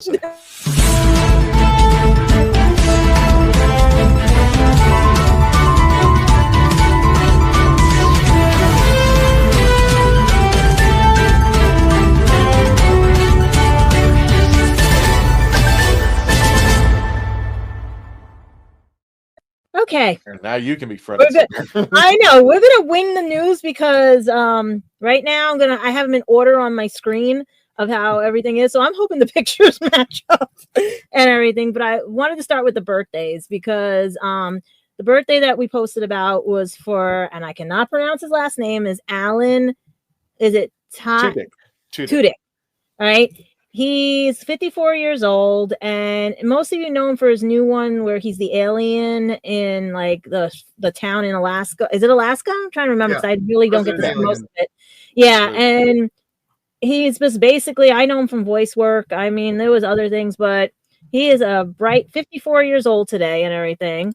Okay. And now you can be Fred. I know. We're gonna wing the news because right now I have them in order on my screen of how everything is. So I'm hoping the pictures match up and everything. But I wanted to start with the birthdays because the birthday that we posted about was for, and I cannot pronounce his last name, is Alan. Is it Tudyk? All right. He's 54 years old, and most of you know him for his new one where he's the alien in like the town in Alaska. Is it Alaska? I'm trying to remember because I really don't get to see most of it. Yeah, and he's just basically, I know him from voice work. I mean, there was other things, but he is a bright 54 years old today and everything.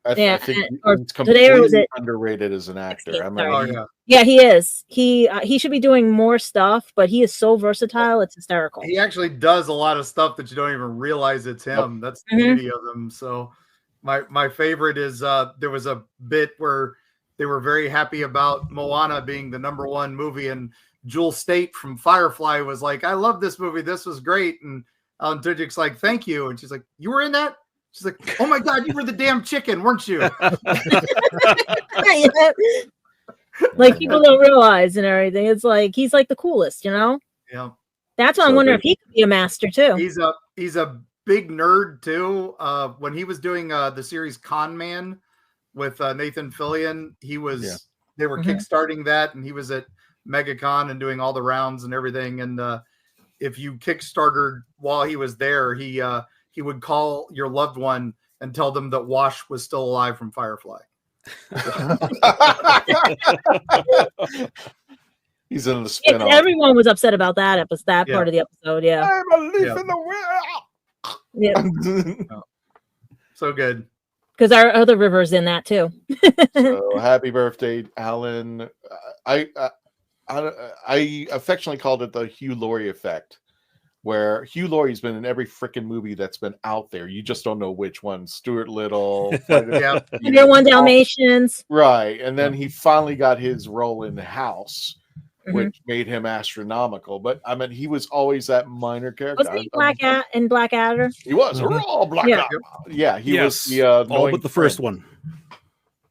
I think he's completely underrated as an actor. Yeah, he is. He should be doing more stuff, but he is so versatile. It's hysterical. He actually does a lot of stuff that you don't even realize it's him. That's the beauty of him. So my favorite is there was a bit where they were very happy about Moana being the #1 movie, and Jewel Staite from Firefly was like, "I love this movie. This was great." And Alan Tudyk's like, "Thank you." And she's like, "You were in that?" She's like, "Oh my God, you were the damn chicken, weren't you?" Like people don't realize and everything. It's like he's like the coolest, you know? Yeah. That's why I'm wondering if he could be a master too. He's a big nerd too. When he was doing the series Con Man with Nathan Fillion, they were kickstarting that, and he was at MegaCon and doing all the rounds and everything. And if you kickstarted while he was there, he would call your loved one and tell them that Wash was still alive from Firefly. He's in the spin-off. Everyone was upset about that part of the episode. Yeah, I'm a leaf in the wind. Yeah, so good. Because our other River's in that too. So happy birthday, Alan! I affectionately called it the Hugh Laurie effect, where Hugh Laurie's been in every freaking movie that's been out there. You just don't know which one. Stuart Little, 101 Dalmatians. Right. And then he finally got his role in the House, which made him astronomical. But I mean, he was always that minor character. Wasn't he Blackadder? He was. All Blackadder. Yeah, he was the all but the first one.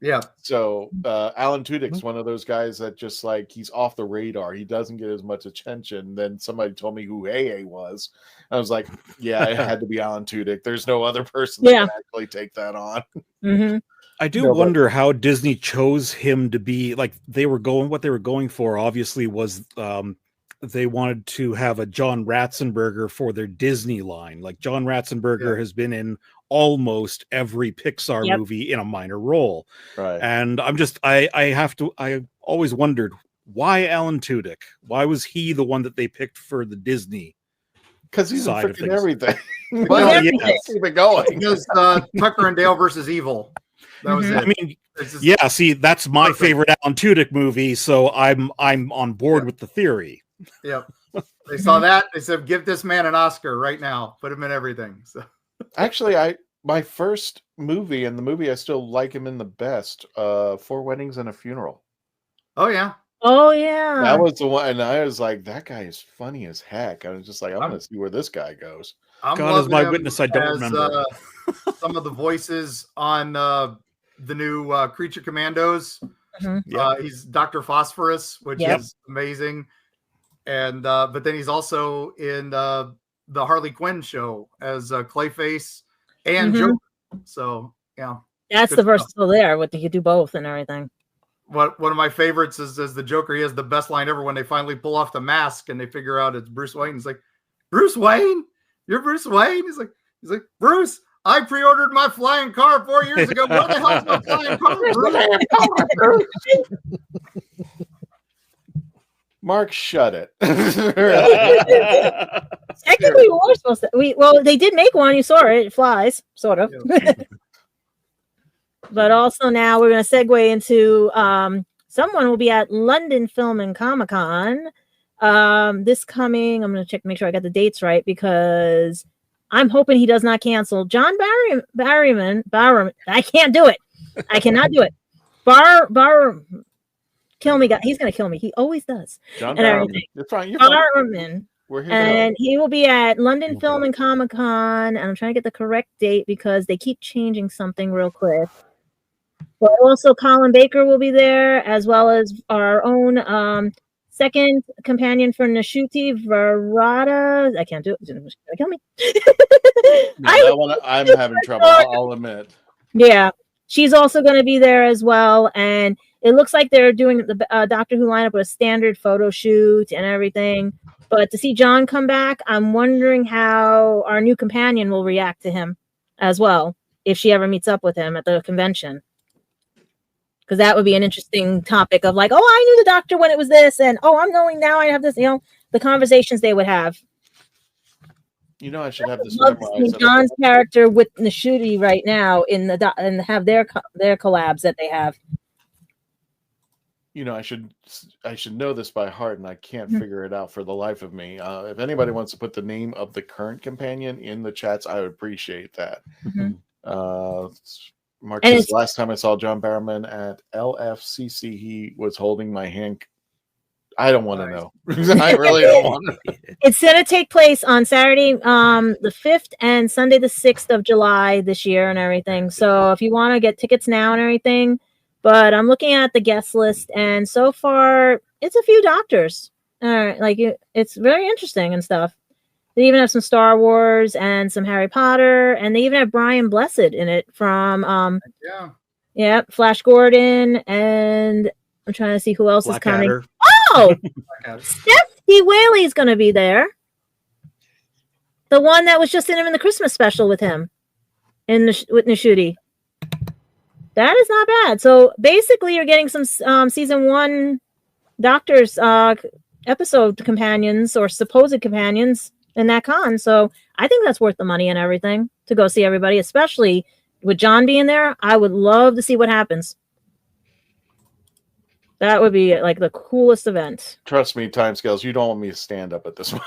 Yeah. So Alan Tudyk's one of those guys that just like he's off the radar. He doesn't get as much attention. Then somebody told me who AA was. I was like, yeah, it had to be Alan Tudyk. There's no other person that can actually take that on. I do wonder how Disney chose him to be like what they were going for obviously was they wanted to have a John Ratzenberger for their Disney line. Like John Ratzenberger has been in almost every Pixar movie in a minor role. Right. And I always wondered why Alan Tudyk? Why was he the one that they picked for the Disney? Because he's in freaking everything. Well, keep it going. Because Tucker and Dale versus Evil. That was it. I mean, see, that's my favorite Alan Tudyk movie, so I'm on board with the theory. Yep. They saw that. They said, give this man an Oscar right now. Put him in everything. So actually, my first movie and the movie I still like him in the best, 4 Weddings and a Funeral. Oh yeah. Oh yeah. That was the one, and I was like, that guy is funny as heck. I was just like, I'm gonna see where this guy goes. God is my witness, I don't remember. Some of the voices on the new Creature Commandos. He's Dr. Phosphorus, which is amazing. And but then he's also in the Harley Quinn show as Clayface and Joker. So yeah, that's the versatile there. What you do both and everything. One of my favorites is the Joker. He has the best line ever when they finally pull off the mask and they figure out it's Bruce Wayne. He's like, Bruce Wayne, you're Bruce Wayne. He's like Bruce. I pre-ordered my flying car 4 years ago. Where the hell's my flying car, Bruce? Mark, shut it. Technically, we were supposed to. They did make one. You saw it. It flies, sort of. Yeah. But also now we're going to segue into someone will be at London Film and Comic-Con This coming, I'm gonna check, make sure I got the dates right, because I'm hoping he does not cancel. John Barrowman, I can't do it. I cannot do it. Kill me, he's gonna kill me. He always does. John And Barrowman. everything. You're fine. You're fine. Barrowman. We're here to And help. he will be at London Film and Comic Con. And I'm trying to get the correct date because they keep changing something real quick. But also Colin Baker will be there, as well as our own second companion for Nashuti, Varada. I can't do it. It's gonna kill me. I'm having trouble. I'll admit. Yeah, she's also going to be there as well, and it looks like they're doing the Doctor Who lineup with a standard photo shoot and everything. But to see John come back, I'm wondering how our new companion will react to him as well, if she ever meets up with him at the convention. Because that would be an interesting topic of like, oh, I knew the Doctor when it was this, and oh, I'm knowing now I have this, the conversations they would have. I should have this memorized. John's character with Nashuti right now and have their collabs that they have. I should know this by heart, and I can't figure it out for the life of me. If anybody wants to put the name of the current companion in the chats, I would appreciate that. Mark says, last time I saw John Barrowman at LFCC, he was holding my hand. I don't want to know. I really don't want to. It's going to take place on Saturday, the 5th and Sunday, the 6th of July this year and everything. So if you want to get tickets now and everything, but I'm looking at the guest list, and so far it's a few doctors. It's very interesting and stuff. They even have some Star Wars and some Harry Potter, and they even have Brian Blessed in it from Flash Gordon, and I'm trying to see who else is coming. Adder. Oh, Stephanie Whaley's going to be there. The one that was just in the Christmas special with him, with Nashuti. That is not bad. So basically, you're getting some season 1 Doctor's episode companions or supposed companions in that con. So I think that's worth the money and everything to go see everybody, especially with John being there. I would love to see what happens. That would be like the coolest event. Trust me, timescales, you don't want me to stand up at this one.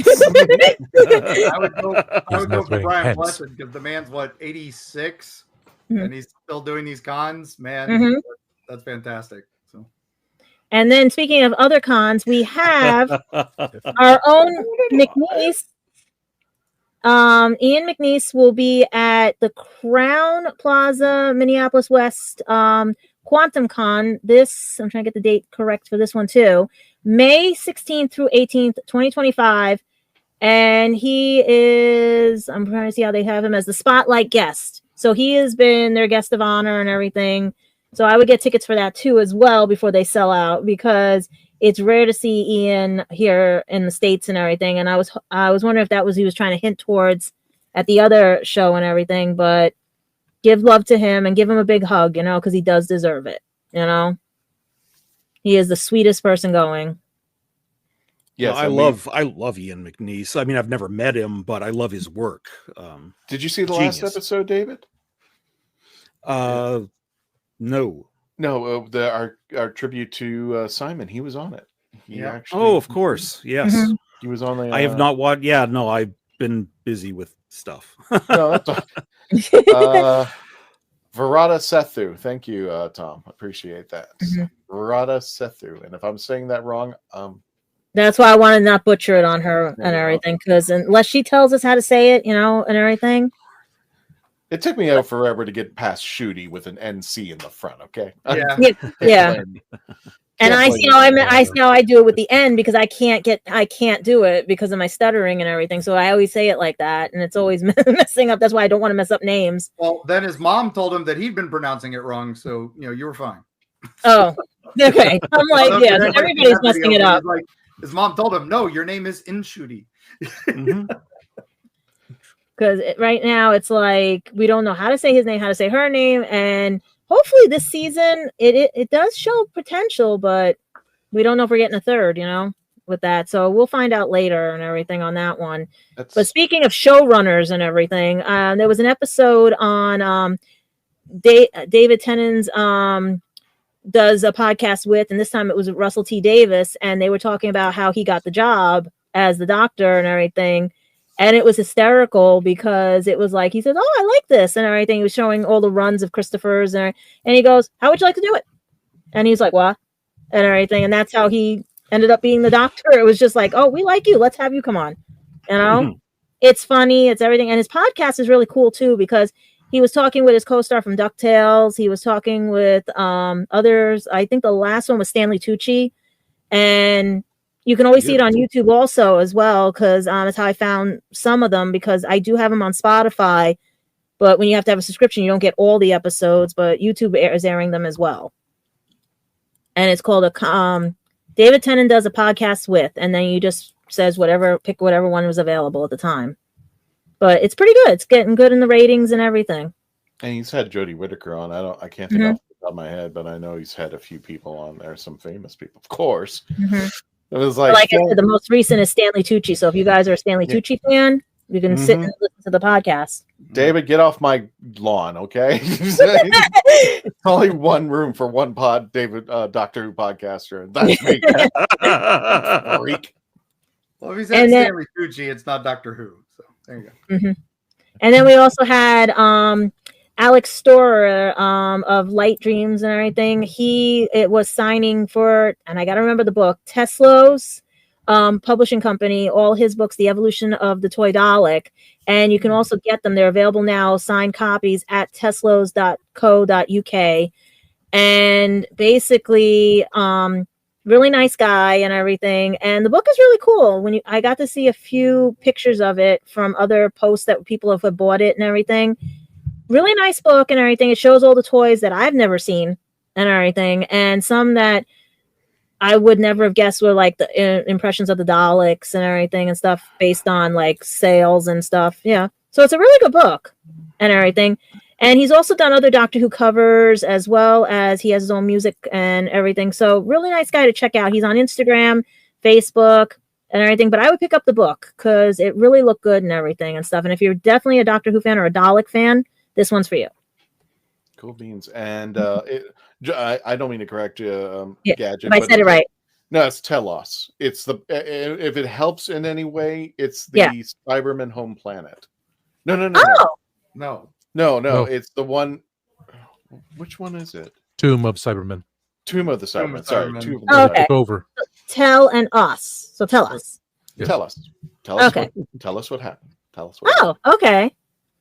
I would go for Brian Blessed because the man's 86, and he's still doing these cons. Man, that's fantastic. So, and then speaking of other cons, we have our own McNeese. Ian McNeese will be at the Crown Plaza, Minneapolis West. Quantum Con, I'm trying to get the date correct for this one too, May 16th through 18th, 2025. And he is, I'm trying to see how they have him as the spotlight guest. So he has been their guest of honor and everything. So I would get tickets for that too as well before they sell out, because it's rare to see Ian here in the States and everything. And I was wondering if that was he was trying to hint towards at the other show and everything, but give love to him and give him a big hug, because he does deserve it. He is the sweetest person going. Yes, I love Ian McNeese. I mean, I've never met him, but I love his work. Did you see the last episode, David? No. No, our tribute to Simon. He was on it. Of course, yes. He was on the. I have not watched. Yeah, no, I've been busy with stuff. No, that's all. Varada Sethu. Thank you, Tom. Appreciate that. Varada Sethu. And if I'm saying that wrong, that's why I want to not butcher it on her and everything, because unless she tells us how to say it, and everything. It took me forever to get past Shooty with an NC in the front. Okay. Yeah. And I see how I do it with the N, because I can't do it because of my stuttering and everything. So I always say it like that, and it's always messing up. That's why I don't want to mess up names. Well, then his mom told him that he'd been pronouncing it wrong, so you were fine. Oh, okay. I'm like, everybody's messing it up. Like, his mom told him, "No, your name is Inshuti." Because right now it's like we don't know how to say his name, how to say her name, and hopefully this season it does show potential, but we don't know if we're getting a third, with that. So we'll find out later and everything on that one. But speaking of showrunners and everything, there was an episode on David Tennant's does a podcast with, and this time it was Russell T Davis, and they were talking about how he got the job as the Doctor and everything. And it was hysterical because it was like, he said, "Oh, I like this," and everything. He was showing all the runs of Christopher's, and he goes, "How would you like to do it?" And he's like, "What?" and everything. And that's how he ended up being the Doctor. It was just like, "Oh, we like you. Let's have you come on." You know, It's funny. It's everything. And his podcast is really cool too, because he was talking with his co-star from DuckTales. He was talking with others. I think the last one was Stanley Tucci. And you can always see it on YouTube also as well, because that's how I found some of them, because I do have them on Spotify. But when you have to have a subscription, you don't get all the episodes, but YouTube is airing them as well. And it's called David Tennant does a podcast with, and then you just says pick whatever one was available at the time. But it's pretty good. It's getting good in the ratings and everything. And he's had Jodie Whittaker on. I can't think off the top of my head, but I know he's had a few people on there, some famous people, of course. It was like I said, the most recent is Stanley Tucci. So if you guys are a Stanley Tucci fan, you can sit and listen to the podcast. David, get off my lawn, okay? It's only one room for one David, Doctor Who podcaster. That's me. Freak. Well, if he's at Stanley Tucci, it's not Doctor Who. So there you go. And then we also had Alex Storer of Light Dreams and everything. It was signing for, and I got to remember the book, Telos publishing company, all his books, The Evolution of the Toy Dalek. And you can also get them. They're available now, signed copies at teslos.co.uk. And basically, really nice guy and everything. And the book is really cool. I got to see a few pictures of it from other posts that people have bought it and everything. Really nice book and everything. It shows all the toys that I've never seen and everything. And some that I would never have guessed were like the impressions of the Daleks and everything and stuff based on like sales and stuff. Yeah. So it's a really good book and everything. And he's also done other Doctor Who covers, as well as he has his own music and everything. So really nice guy to check out. He's on Instagram, Facebook, and everything. But I would pick up the book because it really looked good and everything and stuff. And if you're definitely a Doctor Who fan or a Dalek fan, this one's for you. Cool beans. And I don't mean to correct you, Gadget. I said it right. No, it's Telos. It's if it helps in any way, it's the Cyberman home planet. No. No, it's the one. Which one is it? Tomb of Cybermen. Tomb of the Cybermen. Sorry. Okay. Over. Tell and us. So tell us. Yes. Tell us. Okay. Tell us what happened. Tell us what happened. Okay.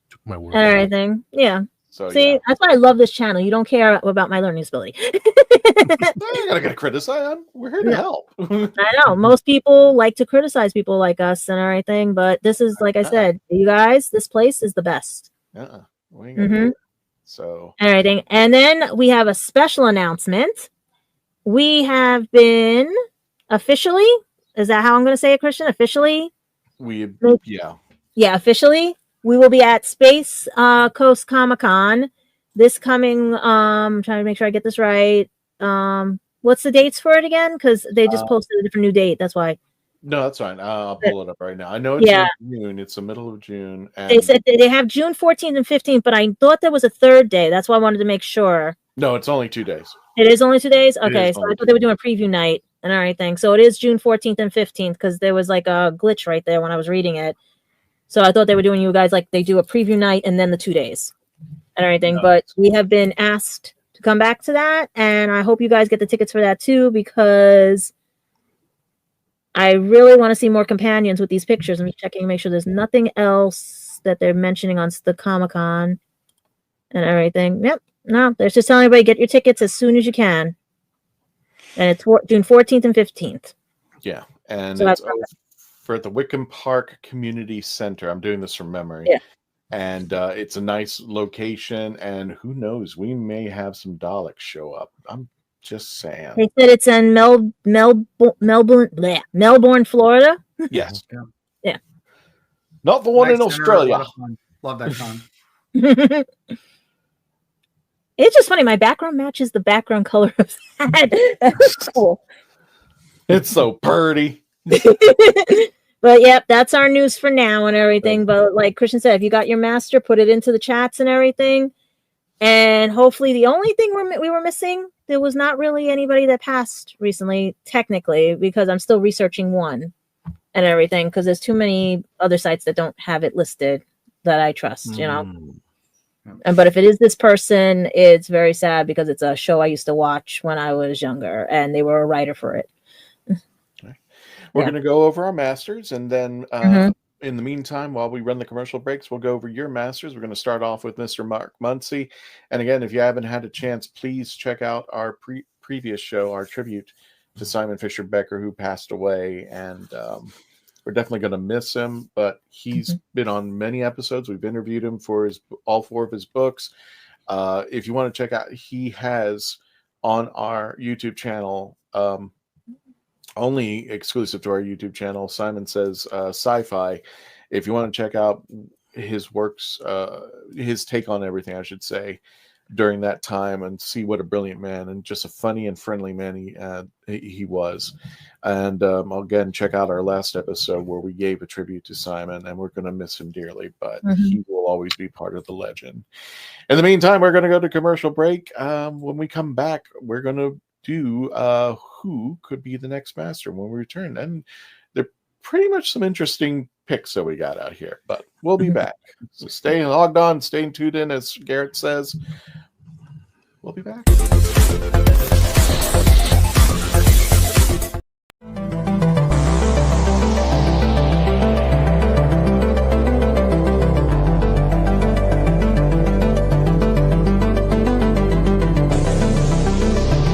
Took my word. And everything. Yeah. So, see, that's why I love this channel. You don't care about my learning ability. I'm not gonna criticize. We're here to help. I know. Most people like to criticize people like us and everything, but this is, like I said, you guys, this place is the best. We ain't gonna do it. So everything. And then we have a special announcement. We have been officially, is that how I'm going to say it, Christian? Officially? Yeah, officially. We will be at Space Coast Comic-Con this coming, I'm trying to make sure I get this right. What's the dates for it again? Because they just posted a different new date. That's why. No, that's fine. I'll pull it up right now. I know it's in June. It's the middle of June. And they said they have June 14th and 15th, but I thought there was a third day. That's why I wanted to make sure. No, it's only 2 days. It is only 2 days? Okay, so I thought they were doing a preview night and everything. So it is June 14th and 15th because there was like a glitch right there when I was reading it. So I thought they were doing you guys like they do a preview night and then the 2 days and everything. No. But we have been asked to come back to that, and I hope you guys get the tickets for that too, because I really want to see more companions with these pictures. I'm checking to make sure there's nothing else that they're mentioning on the Comic-Con and everything. Yep. No, they're just telling everybody, get your tickets as soon as you can. And it's June 14th and 15th. Yeah. And so it's for the Wickham Park Community Center. I'm doing this from memory. Yeah. And it's a nice location. And who knows, we may have some Daleks show up. I'm just saying. They said it's in Melbourne, Florida. Yes. Yeah. Not the one in Australia. Love that con. It's just funny. My background matches the background color of that. That's cool. It's so pretty. But yep, that's our news for now and everything. But like Christian said, if you got your master, put it into the chats and everything. And hopefully the only thing we were missing there was not really anybody that passed recently, technically, because I'm still researching one and everything, because there's too many other sites that don't have it listed that I trust, you know. But if it is this person, it's very sad because it's a show I used to watch when I was younger, and they were a writer for it. We're going to go over our masters, and then in the meantime, while we run the commercial breaks, we'll go over your masters. We're going to start off with Mr. Mark Muncy. And again, if you haven't had a chance, please check out our previous show, our tribute to Simon Fisher Becker, who passed away. And we're definitely going to miss him, but he's been on many episodes. We've interviewed him for all 4 of his books. If you want to check out, he has on our YouTube channel, only exclusive to our YouTube channel, Simon Says Sci-Fi. If you want to check out his works, his take on everything, I should say, during that time, and see what a brilliant man and just a funny and friendly man he was. And again, check out our last episode where we gave a tribute to Simon, and we're going to miss him dearly, but he will always be part of the legend. In the meantime, we're going to go to commercial break. When we come back, we're going to do who could be the next master when we return, and they're pretty much some interesting picks that we got out here, but we'll be back. So stay logged on, stay tuned in, as Garrett says. We'll be back.